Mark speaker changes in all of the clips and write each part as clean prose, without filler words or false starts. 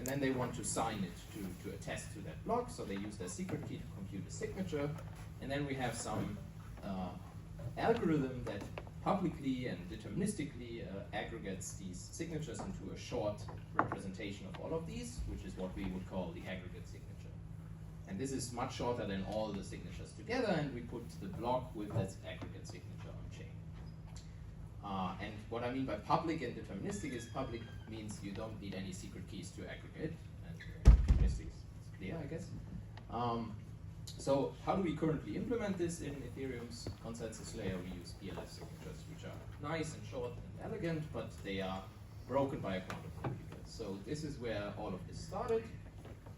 Speaker 1: and then they want to sign it to attest to that block, so they use their secret key to compute a signature, and then we have some algorithm that publicly and deterministically aggregates these signatures into a short representation of all of these, which is what we would call the aggregate signature. And this is much shorter than all the signatures together, and we put the block with that aggregate signature on chain. And what I mean by public and deterministic is public means you don't need any secret keys to aggregate, and deterministic is clear, I guess. So how do we currently implement this in Ethereum's consensus layer? We use ELF signatures, which are nice and short and elegant, but they are broken by a quantum computer. So this is where all of this started,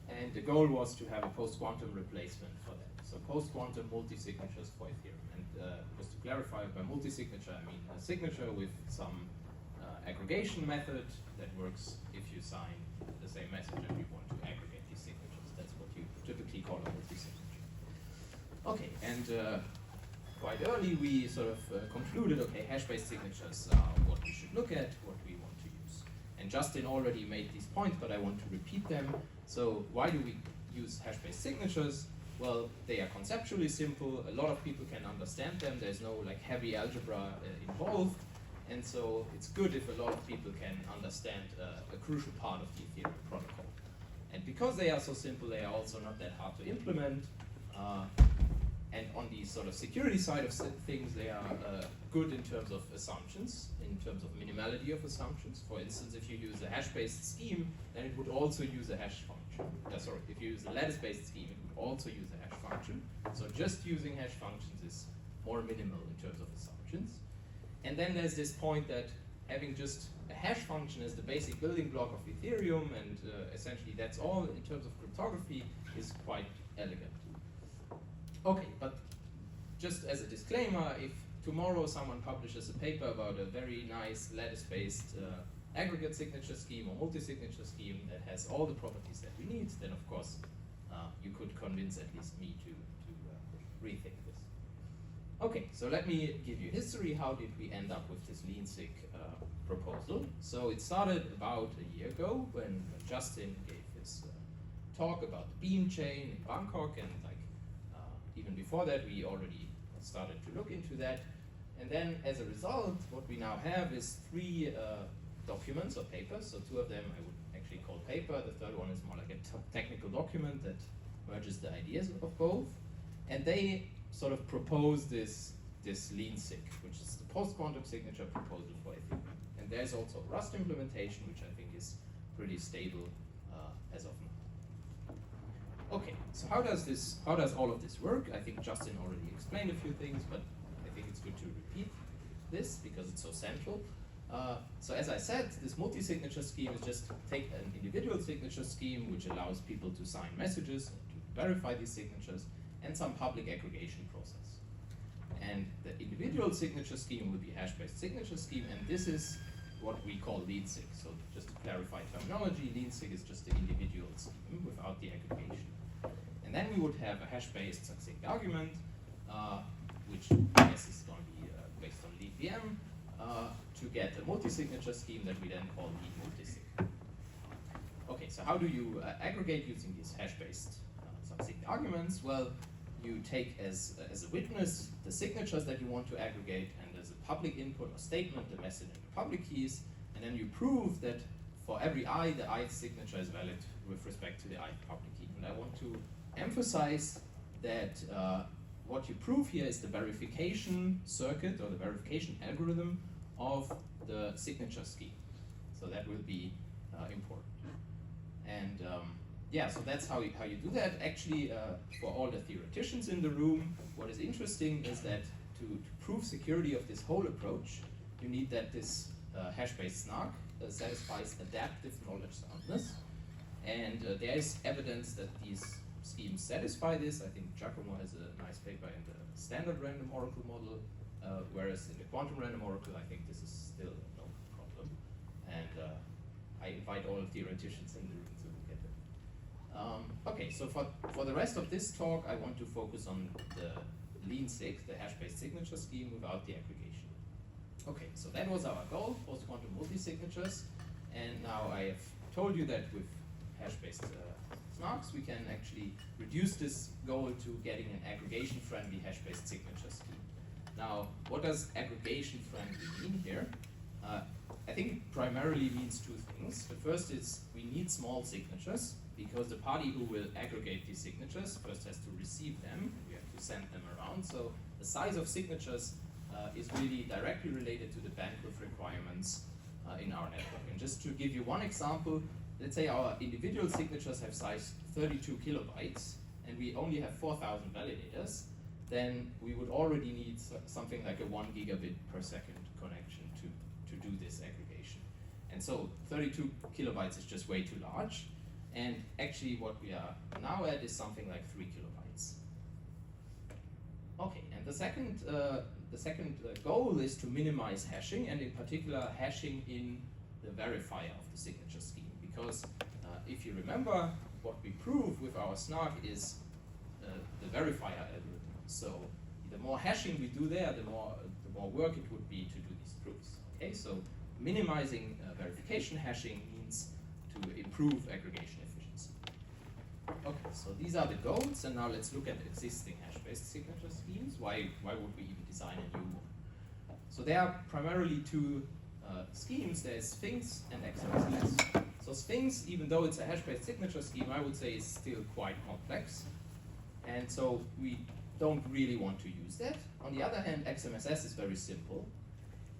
Speaker 1: and the goal was to have a post-quantum replacement for that. So post-quantum multi-signatures for Ethereum. And just to clarify, by multi-signature I mean a signature with some aggregation method that works if you sign the same message and you want to aggregate these signatures. That's what you typically call a multi-signature. Okay, and quite early we sort of concluded, okay, hash-based signatures are what we should look at, what we want to use. And Justin already made these points, but I want to repeat them. So why do we use hash-based signatures? Well, they are conceptually simple. A lot of people can understand them. There's no like heavy algebra involved. And so it's good if a lot of people can understand a crucial part of the Ethereum protocol. And because they are so simple, they are also not that hard to implement. And on the sort of security side of things, they are good in terms of assumptions, in terms of minimality of assumptions. For instance, if you use a hash-based scheme, then it would also use a hash function. Sorry, if you use a lattice-based scheme, it would also use a hash function. So just using hash functions is more minimal in terms of assumptions. And then there's this point that having just a hash function as the basic building block of Ethereum, and essentially that's all in terms of cryptography, is quite elegant. Okay, but just as a disclaimer, if tomorrow someone publishes a paper about a very nice lattice-based aggregate signature scheme or multi-signature scheme that has all the properties that we need, then of course you could convince at least me to rethink this. Okay, so let me give you history. How did we end up with this LeanSig proposal? So it started about a year ago when Justin gave his talk about the Beam chain in Bangkok, and like even before that we already started to look into that. And then as a result, what we now have is 3 documents or papers. So 2 of them I would actually call paper. The third one is more like a technical document that merges the ideas of both. And they sort of propose this LeanSig, which is the post-quantum signature proposal for Ethereum. And there's also a Rust implementation, which I think is pretty stable as of now. Okay, so how does all of this work? I think Justin already explained a few things, but I think it's good to repeat this because it's so central. So as I said, this multi-signature scheme is just take an individual signature scheme, which allows people to sign messages and to verify these signatures, and some public aggregation process. And the individual signature scheme will be a hash-based signature scheme, and this is what we call LeanSig. So just to clarify terminology, LeanSig is just the individual scheme without the aggregation. And then we would have a hash-based succinct argument, which I guess is going to be based on leanVM, to get a multi-signature scheme that we then call leanMultisig. Okay, so how do you aggregate using these hash-based succinct arguments? Well, you take as a witness the signatures that you want to aggregate, and as a public input or statement the message and the public keys, and then you prove that for every I, the ith signature is valid with respect to the ith public key. And I want to emphasize that what you prove here is the verification circuit or the verification algorithm of the signature scheme. So that will be important. And yeah, so that's how you do that. Actually, for all the theoreticians in the room, what is interesting is that to prove security of this whole approach, you need that this hash-based snark satisfies adaptive knowledge soundness. And there is evidence that these schemes satisfy this. I think Giacomo has a nice paper in the standard random oracle model, whereas in the quantum random oracle, I think this is still no problem. And I invite all theoreticians in the room to look at it. Okay, so for the rest of this talk, I want to focus on the LeanSig, the hash-based signature scheme without the aggregation. Okay, so that was our goal, post-quantum multi-signatures. And now I have told you that with hash-based snarks, we can actually reduce this goal to getting an aggregation-friendly hash-based signature scheme. Now, what does aggregation-friendly mean here? I think it primarily means two things. The first is we need small signatures, because the party who will aggregate these signatures first has to receive them, we have to send them around. So the size of signatures is really directly related to the bandwidth requirements in our network. And just to give you one example, let's say our individual signatures have size 32 kilobytes, and we only have 4,000 validators, then we would already need something like a 1 gigabit per second connection to do this aggregation. And so 32 kilobytes is just way too large. And actually what we are now at is something like 3 kilobytes. Okay, and the second goal is to minimize hashing, and in particular hashing in the verifier of the signature scheme. Because if you remember, what we prove with our snark is the verifier algorithm. So the more hashing we do there, the more work it would be to do these proofs. Okay, so minimizing verification hashing means to improve aggregation efficiency. Okay, so these are the goals, and now let's look at existing hash-based signature schemes. Why would we even design a new one? So there are primarily two schemes. There's Sphinx and XMSS. So Sphinx, even though it's a hash-based signature scheme, I would say is still quite complex. And so we don't really want to use that. On the other hand, XMSS is very simple,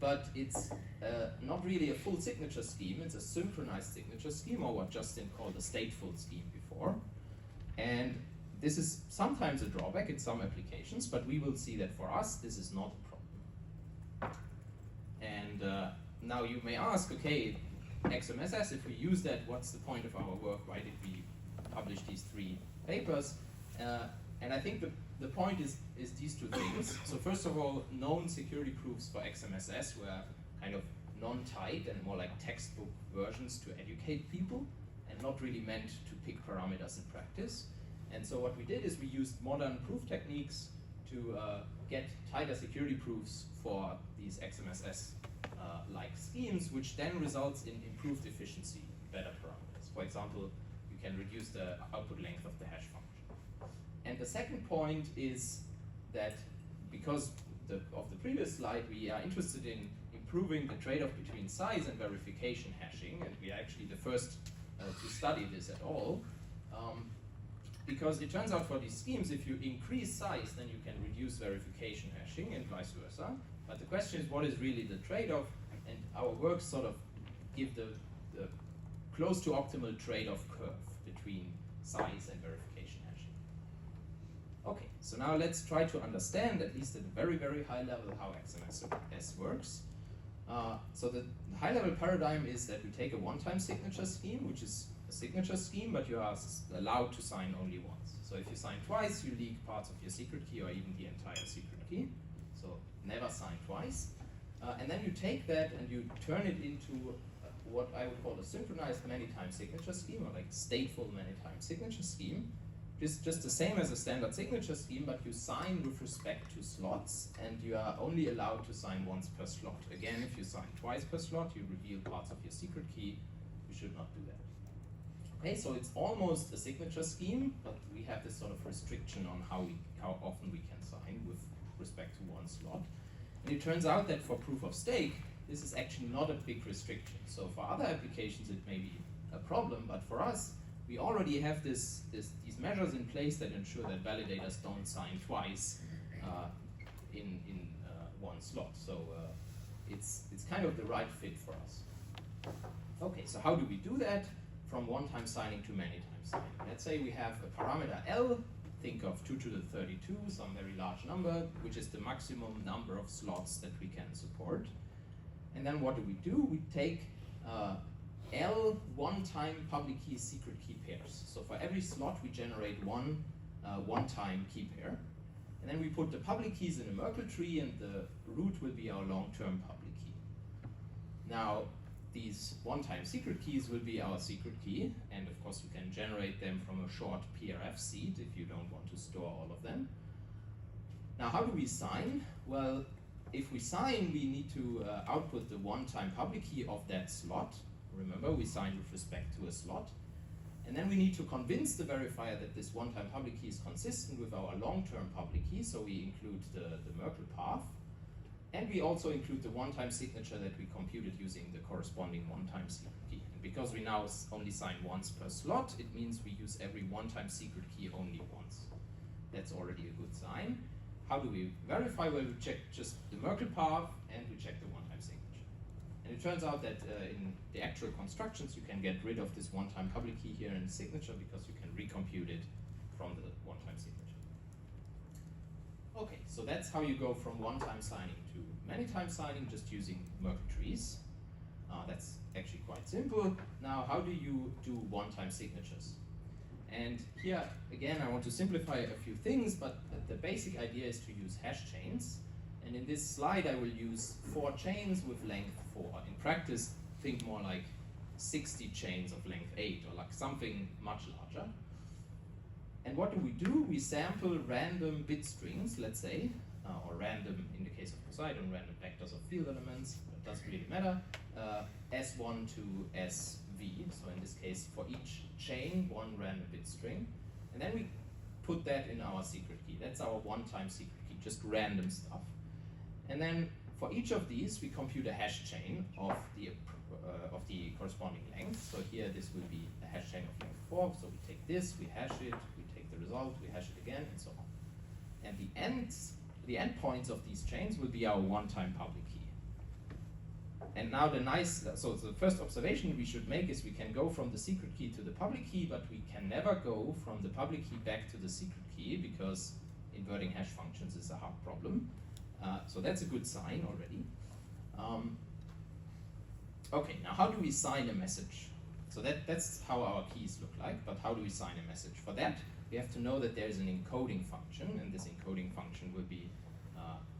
Speaker 1: but it's not really a full signature scheme. It's a synchronized signature scheme, or what Justin called a stateful scheme before. And this is sometimes a drawback in some applications, but we will see that for us, this is not a problem. And now you may ask, okay, XMSS, if we use that, what's the point of our work? Why did we publish these 3 papers? And I think the point is these two things. So first of all, known security proofs for XMSS were kind of non-tight and more like textbook versions to educate people, and not really meant to pick parameters in practice. And so what we did is we used modern proof techniques to get tighter security proofs for these XMSS-like schemes, which then results in improved efficiency, better parameters. For example, you can reduce the output length of the hash function. And the second point is that because of the previous slide, we are interested in improving the trade-off between size and verification hashing, and we are actually the first to study this at all. Because it turns out for these schemes, if you increase size, then you can reduce verification hashing and vice versa. But the question is, what is really the trade-off? And our work sort of give the close to optimal trade-off curve between size and verification hashing. Okay, so now let's try to understand, at least at a very, very high level, how XMSS works. So the high-level paradigm is that we take a one-time signature scheme, which is a signature scheme, but you are allowed to sign only once. So if you sign twice, you leak parts of your secret key or even the entire secret key. So never sign twice. And then you take that and you turn it into what I would call a synchronized many-time signature scheme, or like stateful many-time signature scheme. Just the same as a standard signature scheme, but you sign with respect to slots, and you are only allowed to sign once per slot. Again, if you sign twice per slot, you reveal parts of your secret key. You should not do that. Okay, so it's almost a signature scheme, but we have this sort of restriction on how often we can sign with respect to one slot. And it turns out that for proof of stake, this is actually not a big restriction. So for other applications, it may be a problem, but for us, we already have these measures in place that ensure that validators don't sign twice in one slot. So it's kind of the right fit for us. Okay, so how do we do that? From one-time signing to many-time signing. Let's say we have a parameter L, think of 2 to the 32, some very large number, which is the maximum number of slots that we can support. And then what do? We take L one-time public key secret key pairs. So for every slot, we generate one one-time key pair. And then we put the public keys in a Merkle tree, and the root will be our long-term public key. Now, these one-time secret keys will be our secret key, and of course you can generate them from a short PRF seed if you don't want to store all of them. Now, how do we sign? Well, if we sign, we need to output the one-time public key of that slot. Remember, we sign with respect to a slot. And then we need to convince the verifier that this one-time public key is consistent with our long-term public key, so we include the Merkle path. And we also include the one-time signature that we computed using the corresponding one-time secret key. And because we now only sign once per slot, it means we use every one-time secret key only once. That's already a good sign. How do we verify? Well, we check just the Merkle path and we check the one-time signature. And it turns out that in the actual constructions, you can get rid of this one-time public key here in the signature because you can recompute it from the one-time signature. Okay, so that's how you go from one-time signing to many-time signing just using Merkle trees. That's actually quite simple. Now, how do you do one-time signatures? And here, again, I want to simplify a few things, but the basic idea is to use hash chains. And in this slide, I will use 4 chains with length 4. In practice, think more like 60 chains of length 8, or like something much larger. And what do? We sample random bit strings, let's say, or random, in the case of Poseidon, random vectors of field elements, it doesn't really matter, S1 to SV, so in this case, for each chain, 1 random bit string. And then we put that in our secret key. That's our one-time secret key, just random stuff. And then for each of these, we compute a hash chain of the corresponding length. So here, this will be a hash chain of length 4. So we take this, we hash it, we take the result, we hash it again, and so on. And the endpoints of these chains will be our one-time public key. And now so the first observation we should make is we can go from the secret key to the public key, but we can never go from the public key back to the secret key because inverting hash functions is a hard problem. So that's a good sign already. Okay, now how do we sign a message? So that's how our keys look like, but how do we sign a message? For that, we have to know that there is an encoding function, and this encoding function will be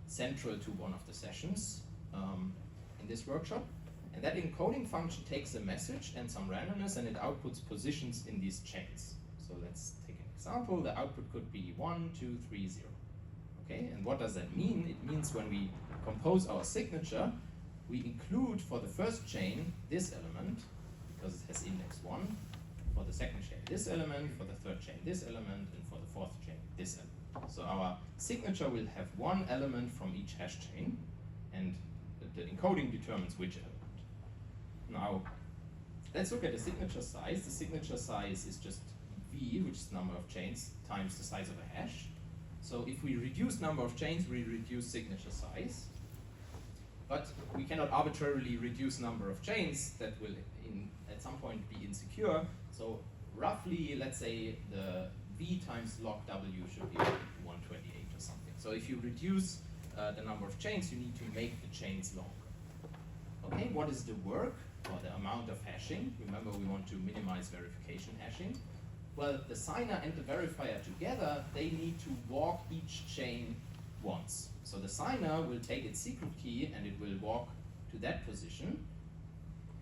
Speaker 1: central to one of the sessions in this workshop. And that encoding function takes a message and some randomness, and it outputs positions in these chains. So let's take an example. The output could be 1, 2, 3, 0. Okay, and what does that mean? It means when we compose our signature, we include for the first chain this element, because it has index 1, for the second chain this element, for the third chain this element, and for the fourth chain this element. So our signature will have one element from each hash chain, and the encoding determines which element. Now, let's look at the signature size. The signature size is just V, which is the number of chains, times the size of a hash. So if we reduce number of chains, we reduce signature size. But we cannot arbitrarily reduce number of chains. That will at some point be insecure. So roughly, let's say the V times log W should be 128 or something. So if you reduce the number of chains, you need to make the chains longer. Okay, what is the work or the amount of hashing? Remember, we want to minimize verification hashing. Well, the signer and the verifier together, they need to walk each chain once. So the signer will take its secret key and it will walk to that position.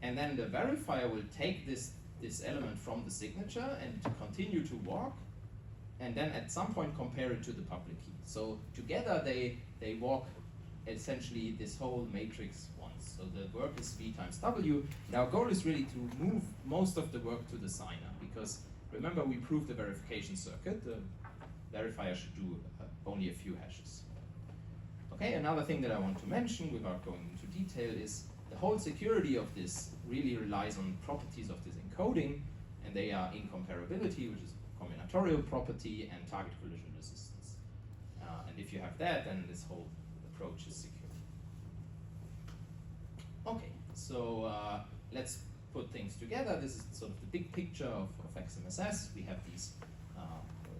Speaker 1: And then the verifier will take this element from the signature and continue to walk, and then at some point compare it to the public key. So together they walk essentially this whole matrix once. So the work is V times W. And our goal is really to move most of the work to the signer, because remember, we proved the verification circuit. The verifier should do only a few hashes. Okay, another thing that I want to mention without going into detail is the whole security of this really relies on properties of this encoding, and they are incomparability, which is a combinatorial property, and target collision resistance. And if you have that, then this whole approach is secure. Okay, so let's put things together. This is sort of the big picture of XMSS. We have these,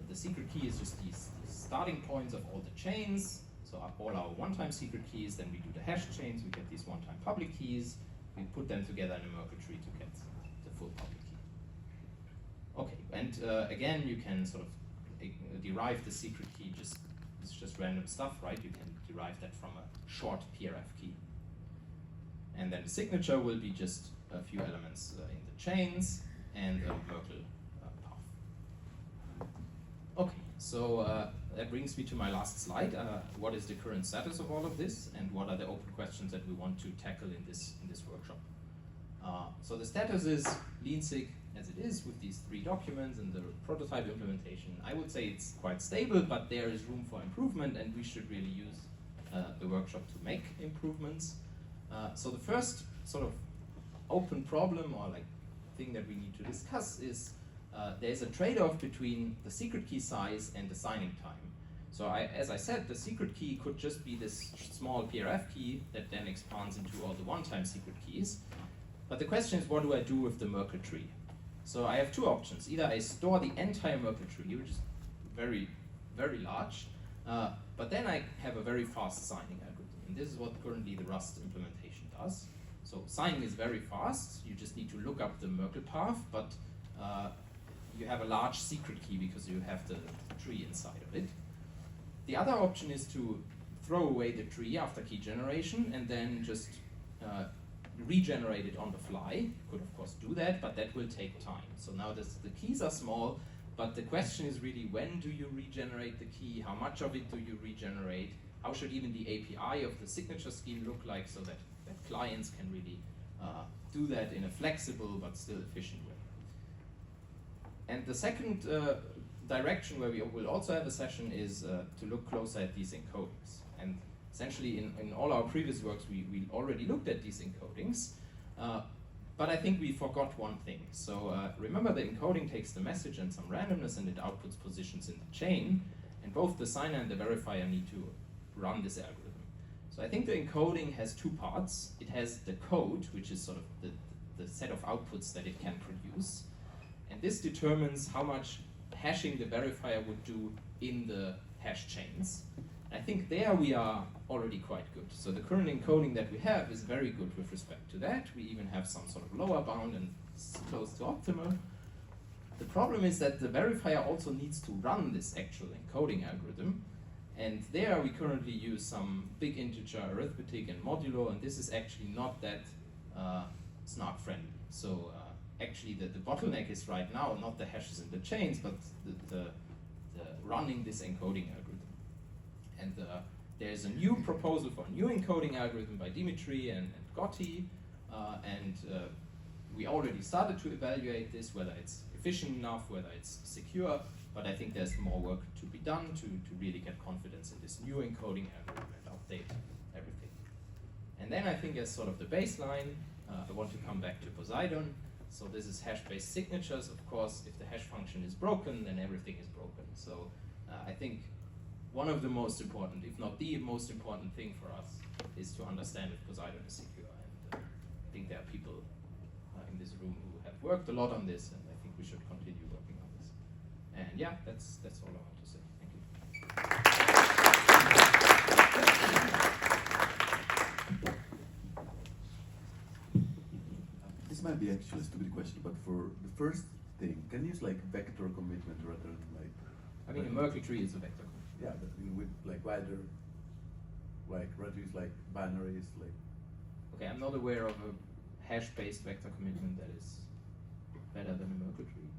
Speaker 1: the secret key is just these starting points of all the chains. So all our one-time secret keys, then we do the hash chains, we get these one-time public keys, we put them together in a Merkle tree to get the full public key. Okay, and again, you can sort of derive the secret key, it's just random stuff, right? You can derive that from a short PRF key. And then the signature will be just a few elements in the chains and a Merkle path. Okay, so that brings me to my last slide. What is the current status of all of this, and what are the open questions that we want to tackle in this workshop? So the status is LeanSig as it is with these 3 documents and the prototype implementation, I would say it's quite stable, but there is room for improvement, and we should really use the workshop to make improvements. So the first sort of open problem or like thing that we need to discuss is there's a trade-off between the secret key size and the signing time. So as I said, the secret key could just be this small PRF key that then expands into all the one-time secret keys. But the question is, what do I do with the Merkle tree? So I have 2 options. Either I store the entire Merkle tree, which is very, very large, but then I have a very fast signing algorithm. And this is what currently the Rust implementation does. So signing is very fast. You just need to look up the Merkle path, but you have a large secret key because you have the tree inside of it. The other option is to throw away the tree after key generation and then just regenerate it on the fly. You could of course do that, but that will take time. So now the keys are small, but the question is really, when do you regenerate the key? How much of it do you regenerate? How should even the API of the signature scheme look like so that clients can really do that in a flexible but still efficient way? And the second direction where we will also have a session is to look closer at these encodings. And essentially in all our previous works we already looked at these encodings, but I think we forgot one thing. So remember, the encoding takes the message and some randomness and it outputs positions in the chain, and both the signer and the verifier need to run this algorithm. So I think the encoding has 2 parts. It has the code, which is sort of the set of outputs that it can produce, and this determines how much hashing the verifier would do in the hash chains. I think there we are already quite good. So the current encoding that we have is very good with respect to that. We even have some sort of lower bound and close to optimal. The problem is that the verifier also needs to run this actual encoding algorithm. And there we currently use some big integer arithmetic and modulo, and this is actually not that snark friendly. So actually the bottleneck is right now not the hashes and the chains, but the running this encoding algorithm. And there's a new proposal for a new encoding algorithm by Dimitri and Gotti, and we already started to evaluate this, whether it's efficient enough, whether it's secure, but I think there's more work to be done to really get confidence in this new encoding algorithm and update everything. And then I think as sort of the baseline, I want to come back to Poseidon. So this is hash-based signatures. Of course, if the hash function is broken, then everything is broken. So I think one of the most important, if not the most important thing for us is to understand if Poseidon is secure. And I think there are people in this room who have worked a lot on this, and I think we should continue working on this. And yeah, that's all I want to say. Thank you.
Speaker 2: This might be actually a stupid question, but for the first thing, can you use like vector commitment rather than like?
Speaker 1: I mean, a Merkle tree is a vector commitment.
Speaker 2: Yeah, but with like wider, like rather use like binaries, like.
Speaker 1: Okay, I'm not aware of a hash-based vector commitment that is better than a Merkle tree.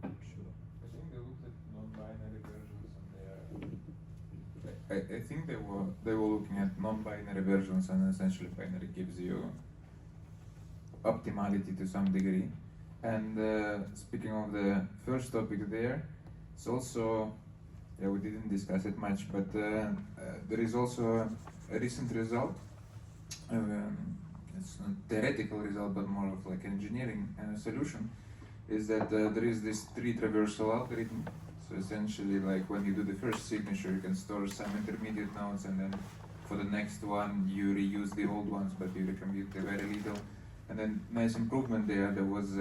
Speaker 1: I'm sure.
Speaker 3: I think they looked at non-binary versions and they are. I think they were looking at non-binary versions, and essentially binary gives you optimality to some degree. And speaking of the first topic there, it's also, yeah, we didn't discuss it much, but there is also a recent result. It's not theoretical result, but more of like engineering solution, is that there is this tree traversal algorithm. So essentially, like when you do the first signature, you can store some intermediate nodes, and then for the next one, you reuse the old ones, but you recommute very little. And then nice improvement there. There was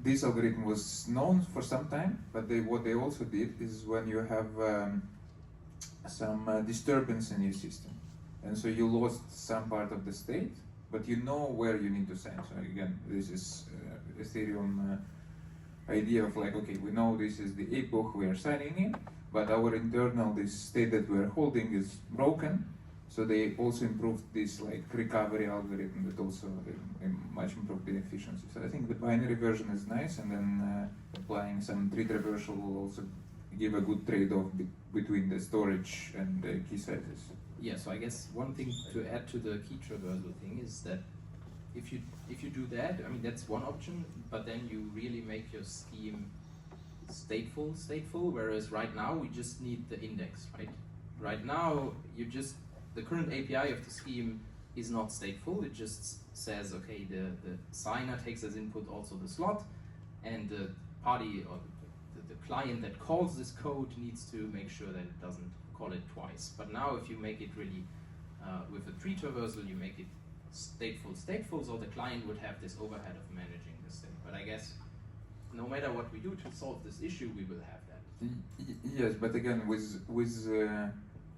Speaker 3: this algorithm was known for some time, but what they also did is when you have some disturbance in your system, and so you lost some part of the state, but you know where you need to send. So again, this is Ethereum idea of like, okay, we know this is the epoch we are signing in, but our internal, this state that we are holding is broken. So they also improved this like recovery algorithm that also much improved the efficiency. So I think the binary version is nice, and then applying some tree traversal will also give a good trade-off between the storage and the key sizes.
Speaker 1: Yeah, so I guess one thing to add to the key traversal thing is that if you do that, I mean that's one option, but then you really make your scheme stateful, whereas right now we just need the index, right? Right now the current API of the scheme is not stateful. It just says, okay, the signer takes as input also the slot, and the party or the client that calls this code needs to make sure that it doesn't call it twice. But now if you make it really with a tree traversal, you make it stateful, so the client would have this overhead of managing the state. But I guess no matter what we do to solve this issue, we will have that.
Speaker 3: Yes, but again, with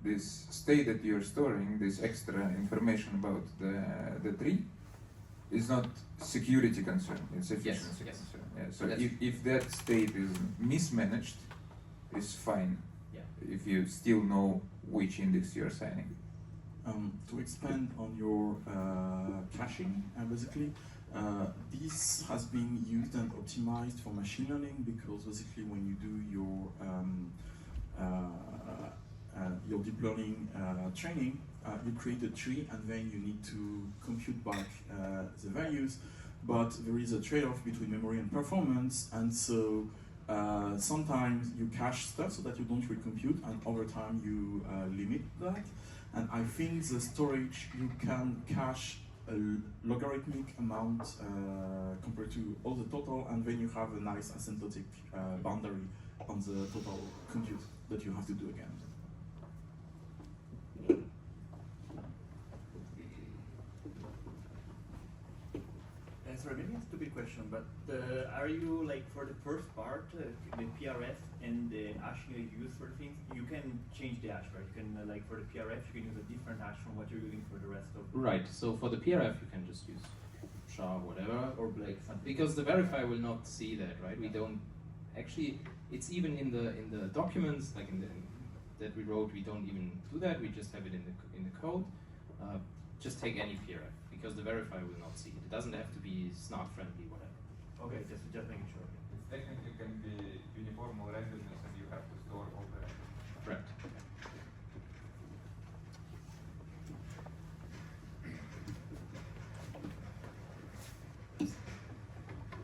Speaker 3: this state that you're storing, this extra information about the tree, is not security concern, it's efficiency
Speaker 1: Yes.
Speaker 3: concern. Yeah, so if that state is mismanaged, it's fine.
Speaker 1: Yeah.
Speaker 3: If you still know which index you're assigning.
Speaker 4: To expand on your caching, basically, this has been used and optimized for machine learning because basically when you do your deep learning training, you create a tree and then you need to compute back the values, but there is a trade-off between memory and performance, and so sometimes you cache stuff so that you don't recompute, and over time you limit that. And I think the storage, you can cache a logarithmic amount compared to all the total, and then you have a nice asymptotic boundary on the total compute that you have to do again.
Speaker 5: Sorry, maybe a stupid question, but are you like for the first part, the PRF and the hashing you use for things, you can change the hash, right? You can like for the PRF, you can use a different hash from what you're using for the rest of.
Speaker 1: Right. So for the PRF, you can just use SHA whatever, or like because the verifier will not see that, right? We don't actually. It's even in the documents, like that we wrote. We don't even do that. We just have it in the code. Just take any PRF because the verifier will not see it. It doesn't have to be snark friendly, whatever.
Speaker 5: Okay, just making sure.
Speaker 3: It technically can be uniform randomness, and you have to store all the randomness.
Speaker 1: Correct.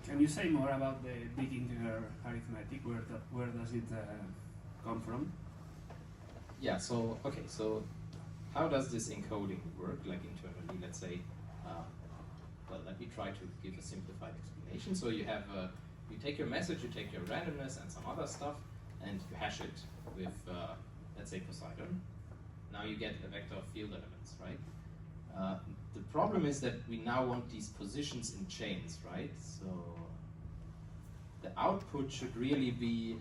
Speaker 6: Can you say more about the big integer arithmetic? Where does it come from?
Speaker 1: Yeah. So okay. So how does this encoding work? Like internally, let's say. Well, let me try to give a simplified explanation. So you have you take your message, you take your randomness and some other stuff, and you hash it with let's say Poseidon. Now you get a vector of field elements, right? The problem is that we now want these positions in chains, right? So the output should really be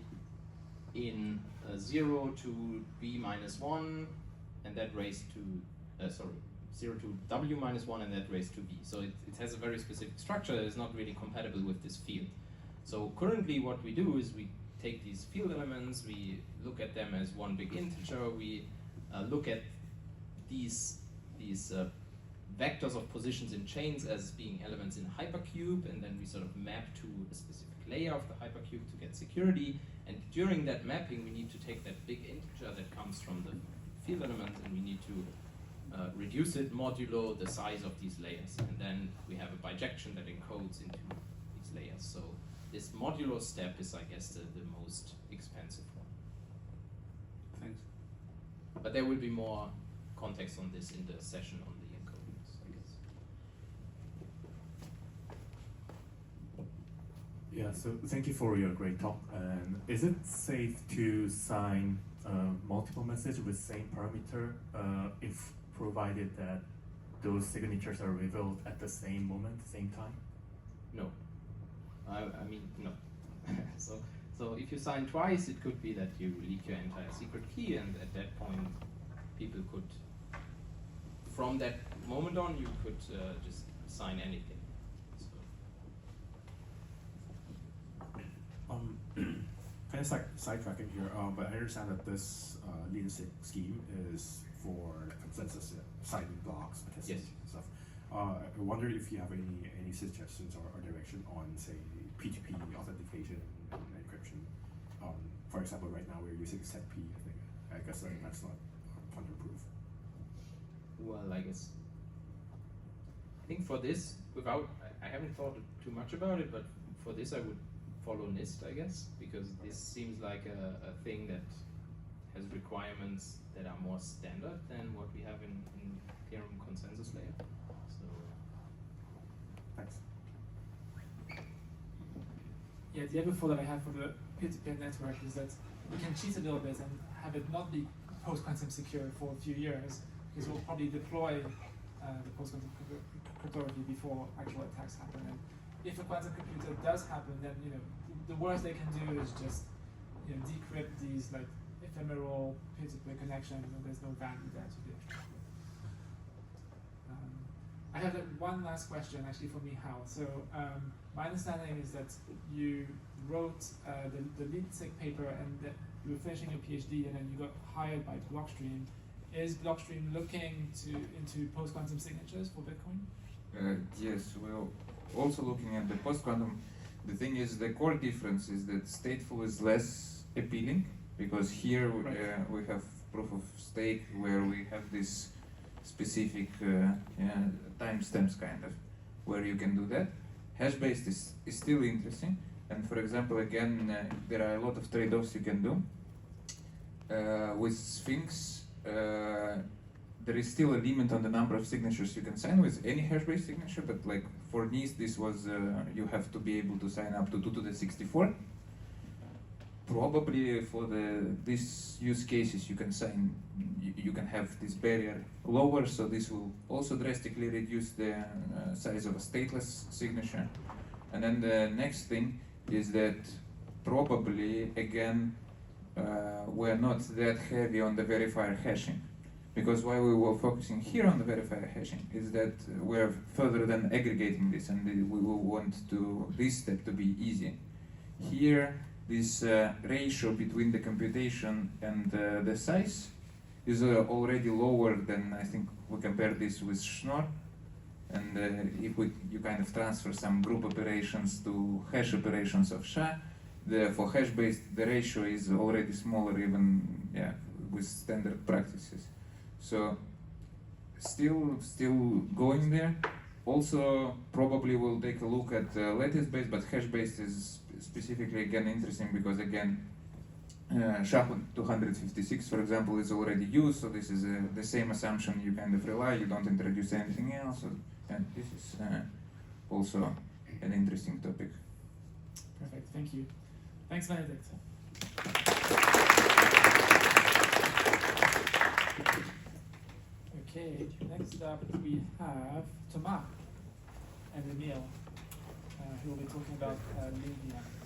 Speaker 1: in 0 to b minus 1, and that raised to 0 to w minus 1 and that raised to b. So it has a very specific structure that is not really compatible with this field. So currently what we do is we take these field elements, we look at them as one big integer, we look at these vectors of positions in chains as being elements in a hypercube, and then we sort of map to a specific layer of the hypercube to get security. And during that mapping we need to take that big integer that comes from the field element, and we need to reduce it modulo the size of these layers, and then we have a bijection that encodes into these layers. So this modulo step is, I guess, the most expensive one.
Speaker 6: Thanks.
Speaker 1: But there will be more context on this in the session on the encodings, I guess.
Speaker 7: Yeah, so thank you for your great talk. And is it safe to sign multiple messages with same parameter if provided that those signatures are revealed at the same moment, same time?
Speaker 1: No. I mean, no. So if you sign twice, it could be that you leak your entire secret key, and at that point, people could, from that moment on, you could just sign anything. So.
Speaker 8: Kind of sidetracking here, but I understand that this LeanSig scheme is for consensus signing blocks,
Speaker 1: Yes.
Speaker 8: and stuff. I wonder if you have any suggestions or direction on, say, P2P authentication and encryption. For example, right now we're using SetP. I guess that's not quantum proof.
Speaker 1: Well, I think for this, without, I haven't thought too much about it, but for this I would follow NIST, I guess, because this seems like a thing that has requirements that are more standard than what we have in Ethereum consensus layer. So
Speaker 8: Thanks.
Speaker 9: Yeah, the other thought that I have for the peer-to-peer network is that we can cheat a little bit and have it not be post-quantum secure for a few years, because we'll probably deploy the post-quantum cryptography before actual attacks happen. And if a quantum computer does happen, then the worst they can do is just decrypt these like ephemeral peer-to-peer connections, and there's no value there to do. I have one last question actually for Michal. So my understanding is that you wrote the LeanSig paper and that you were finishing your PhD and then you got hired by Blockstream. Is Blockstream looking into post-quantum signatures for Bitcoin?
Speaker 3: Yes, we're also looking at the post-quantum. The thing is, the core difference is that stateful is less appealing, because here we have proof of stake where we have this specific timestamps kind of, where you can do that. Hash-based is still interesting, and for example, again, there are a lot of trade-offs you can do. With Sphinx, there is still a limit on the number of signatures you can sign with any hash-based signature, but like for NIST, this was, you have to be able to sign up to 2 to the 64. Probably for these use cases, you can have this barrier lower, so this will also drastically reduce the size of a stateless signature. And then the next thing is that probably, again, we're not that heavy on the verifier hashing. Because why we were focusing here on the verifier hashing is that we're further than aggregating this, and we will want this step to be easy. Here, this ratio between the computation and the size is already lower than, I think we compare this with Schnorr. And if you kind of transfer some group operations to hash operations of SHA, for hash-based, the ratio is already smaller even with standard practices. So still going there. Also, probably we'll take a look at lattice-based, but hash-based is specifically again interesting because again, SHA-256, for example, is already used, so this is the same assumption. You kind of rely, you don't introduce anything else, and this is also an interesting topic.
Speaker 9: Perfect, thank you. Thanks, Benedict. Okay, next up we have Thomas and Emil, who will be talking about leanVM.